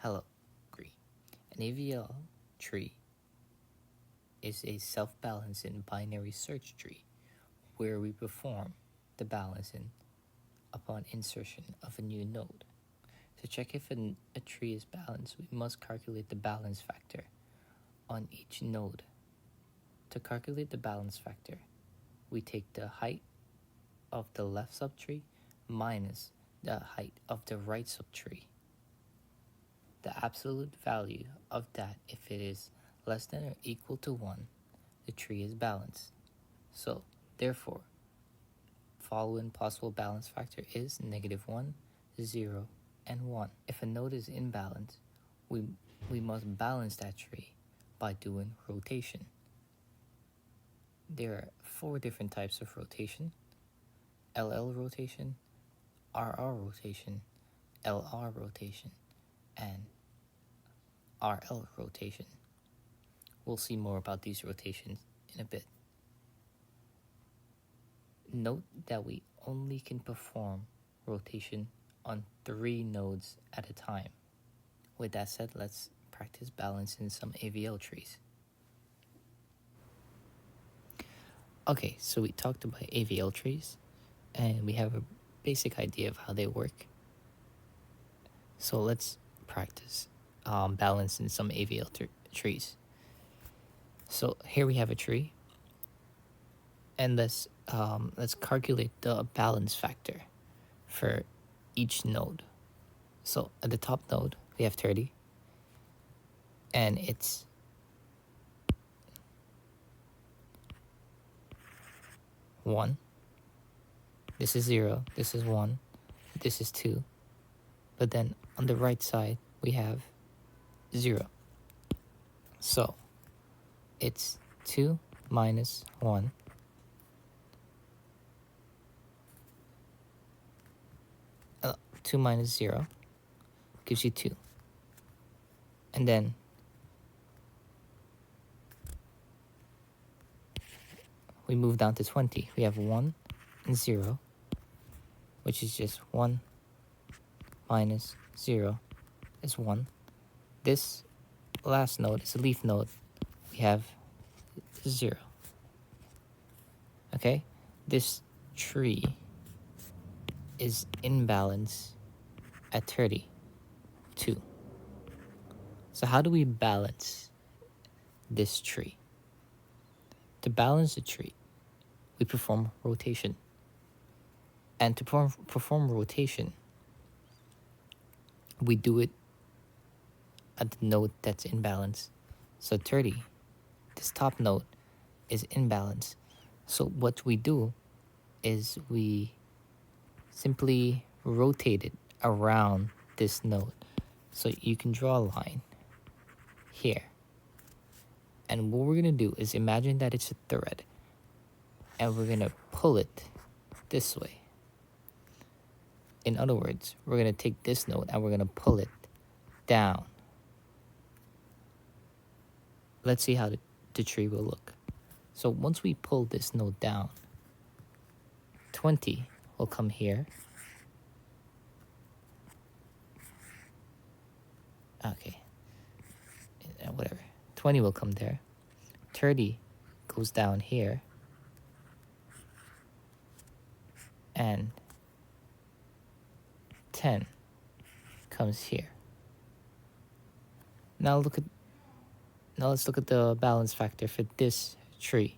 Hello, Green. An AVL tree is a self-balancing binary search tree where we perform the balancing upon insertion of a new node. To check if a tree is balanced, we must calculate the balance factor on each node. To calculate the balance factor, we take the height of the left subtree minus the height of the right subtree. The absolute value of that, if it is less than or equal to 1, the tree is balanced. So, therefore, following possible balance factor is -1, 0, and 1. If a node is imbalanced, we must balance that tree by doing rotation. There are 4 different types of rotation: LL rotation, RR rotation, LR rotation, and RL rotation. We'll see more about these rotations in a bit. Note that we only can perform rotation on 3 nodes at a time. With that said, let's practice balancing some AVL trees. Okay, so we talked about AVL trees, and we have a basic idea of how they work. So let's practice balancing some AVL trees. So here we have a tree, and let's calculate the balance factor for each node. So at the top node we have 30, and it's one. This is 0. This is 1. This is 2. But then on the right side we have 0. So it's 2 minus 1. Two minus 0 gives you 2. And then we move down to 20. We have 1 and 0, which is just 1 minus 0 is 1. This last node is a leaf node. We have 0. Okay? This tree is in balance at 32. So how do we balance this tree? To balance the tree, we perform rotation. And to perform rotation, we do it at the node that's in balance. So 30, this top node is in balance. So what we do is we simply rotate it around this node. So you can draw a line here. And what we're going to do is imagine that it's a thread. And we're going to pull it this way. In other words, we're going to take this node and we're going to pull it down. Let's see how the tree will look. So once we pull this node down, 20 will come here. Okay, whatever. 20 will come there. 30 goes down here. And 10 comes here. Now let's look at the balance factor for this tree.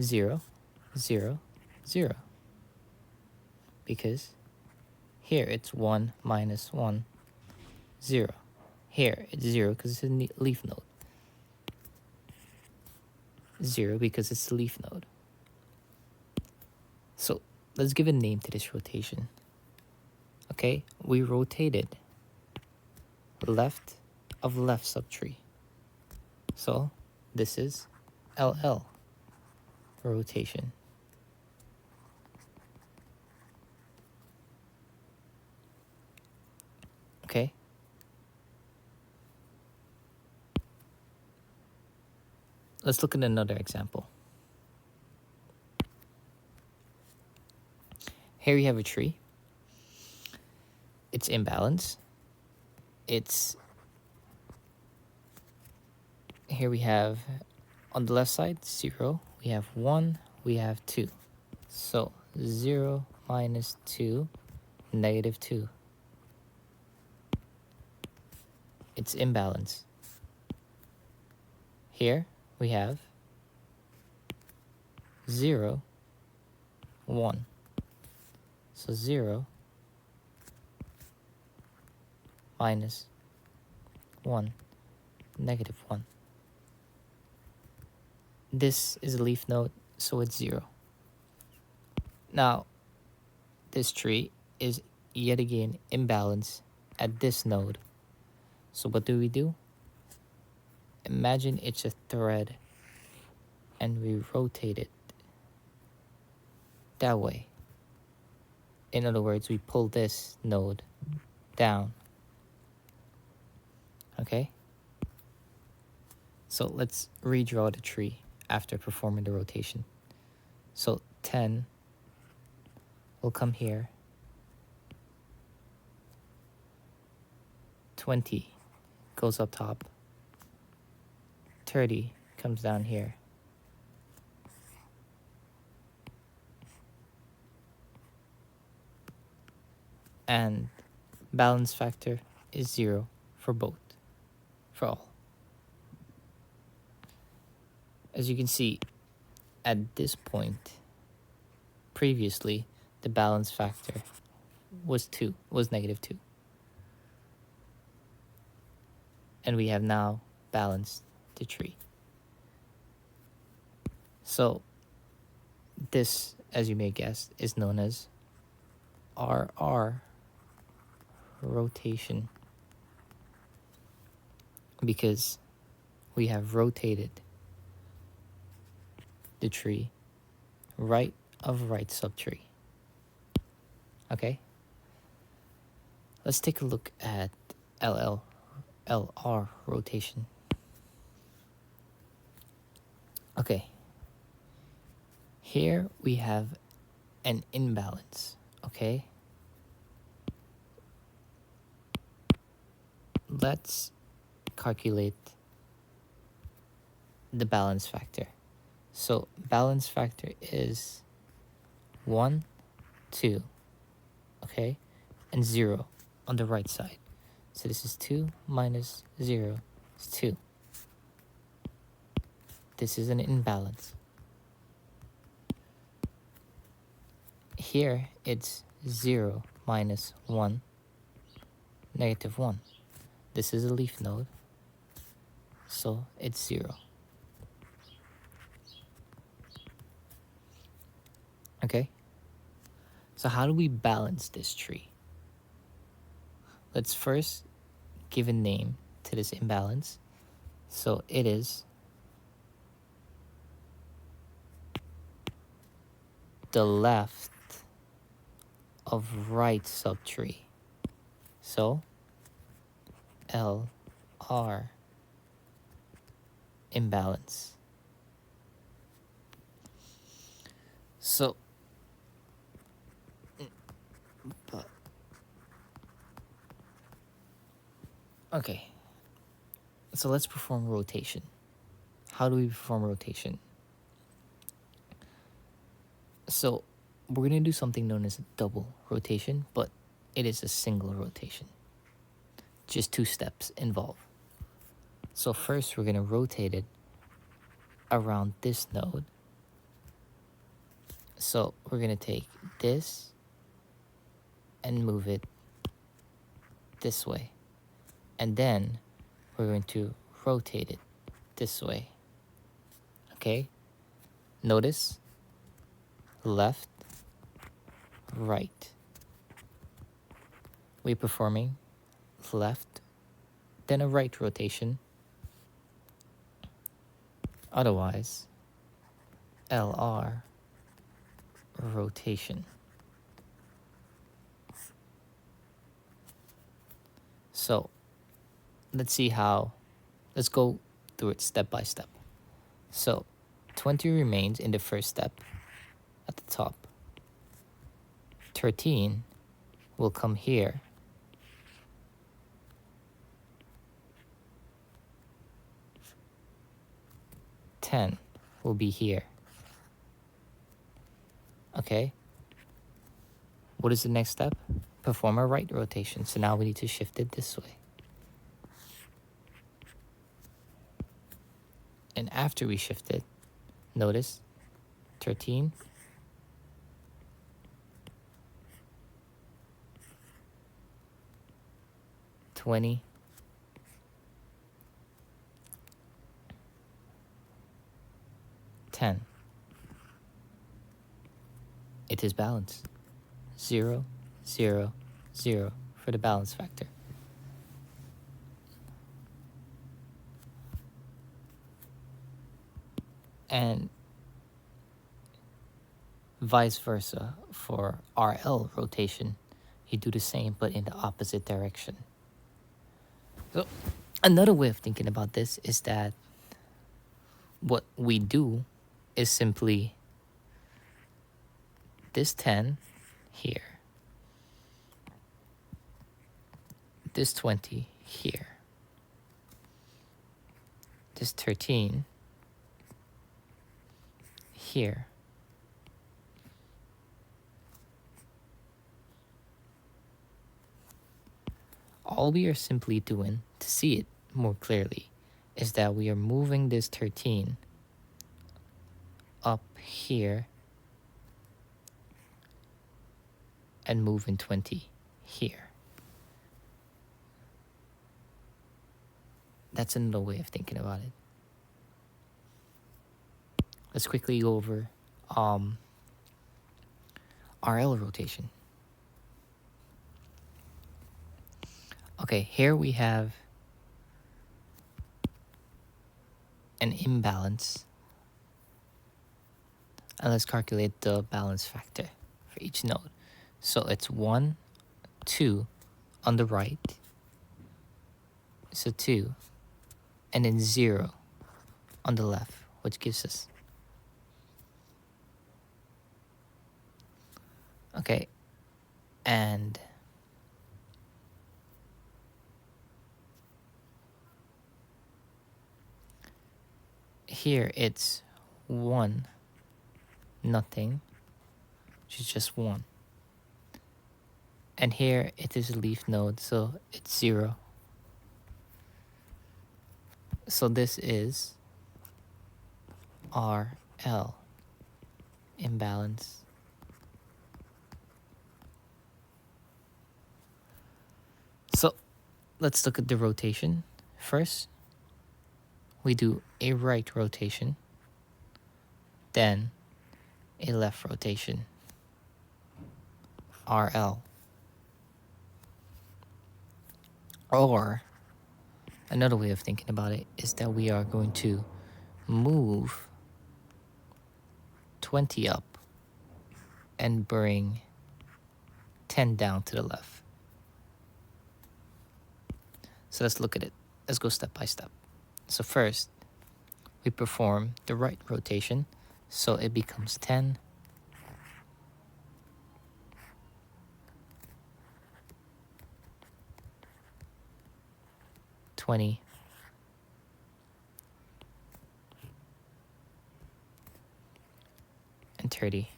0, 0, 0. Because here it's 1 minus 1, 0. Here it's 0 because it's a leaf node. 0 because it's a leaf node. So let's give a name to this rotation. Okay, we rotated left of left subtree. So this is LL rotation. Okay. Let's look at another example. Here you have a tree. It's imbalanced. it's here we have on the left side 0, we have 1, we have 2. So 0 minus 2, negative 2. It's imbalance. Here we have 0, 1. So 0 minus 1, negative 1. This is a leaf node, so it's 0. Now, this tree is yet again imbalanced at this node. So what do? Imagine it's a thread and we rotate it that way. In other words, we pull this node down. Okay? So let's redraw the tree after performing the rotation. So 10 will come here. 20 goes up top. 30 comes down here. And balance factor is 0 for both, for all. As you can see, at this point, previously, the balance factor was negative 2. And we have now balanced the tree. So this, as you may guess, is known as RR rotation, because we have rotated the tree right of right subtree. Okay? Let's take a look at LR rotation. Okay. Here we have an imbalance, okay? Let's calculate the balance factor. So balance factor is 1, 2, okay? And 0 on the right side. So this is 2 minus 0 is 2. This is an imbalance. Here it's 0 minus 1, negative 1. This is a leaf node, so it's 0. Okay? So how do we balance this tree? Let's first give a name to this imbalance. So it is the left of right subtree. So LR imbalance. So okay. So let's perform rotation. How do we perform rotation? So we're going to do something known as a double rotation, but it is a single rotation. Just 2 steps involved. So first we're going to rotate it around this node. So we're going to take this and move it this way. And then we're going to rotate it this way. Okay? Notice left, right. We're performing left, then a right rotation. Otherwise, LR rotation. So let's go through it step by step. So 20 remains in the first step at the top. 13 will come here. 10 will be here. Okay. What is the next step? Perform a right rotation. So now we need to shift it this way. And after we shift it, notice 13, 20, 10. It is balanced. 0, 0, 0 for the balance factor. And vice versa for RL rotation, you do the same but in the opposite direction. So another way of thinking about this is that what we do is simply this 10 here, this 20 here, this 13 here, all we are simply doing to see it more clearly is that we are moving this 13 up here and moving 20 here. That's another way of thinking about it. Let's quickly go over RL rotation. Okay, here we have an imbalance. And let's calculate the balance factor for each node. So it's 1, 2 on the right. So 2. And then 0 on the left, which gives us. Okay. And here it's 1, nothing, which is just 1. And here it is a leaf node, so it's 0. So this is RL, imbalance. So let's look at the rotation. First, we do a right rotation, then a left rotation, RL. Or another way of thinking about it is that we are going to move 20 up and bring 10 down to the left. So let's look at it. Let's go step by step. So first, we perform the right rotation. So it becomes 10, 20, and 30.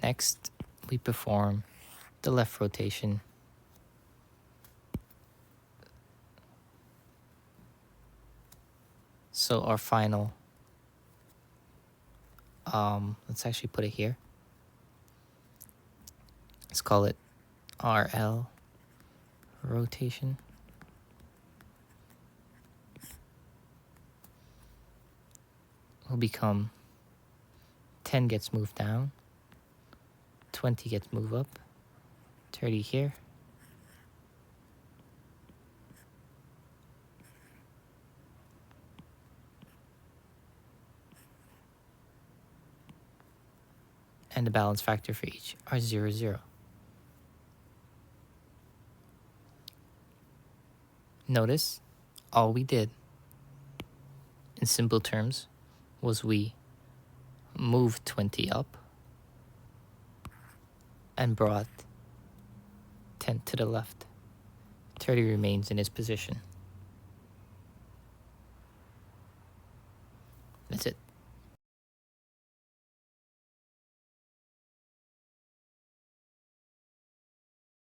Next, we perform the left rotation. So our final, let's actually put it here. Let's call it RL rotation. Will become 10 gets moved down, 20 gets moved up, 30 here, and the balance factor for each are 0, 0. Notice all we did in simple terms was we moved 20 up and brought 10 to the left. 30 remains in its position. That's it.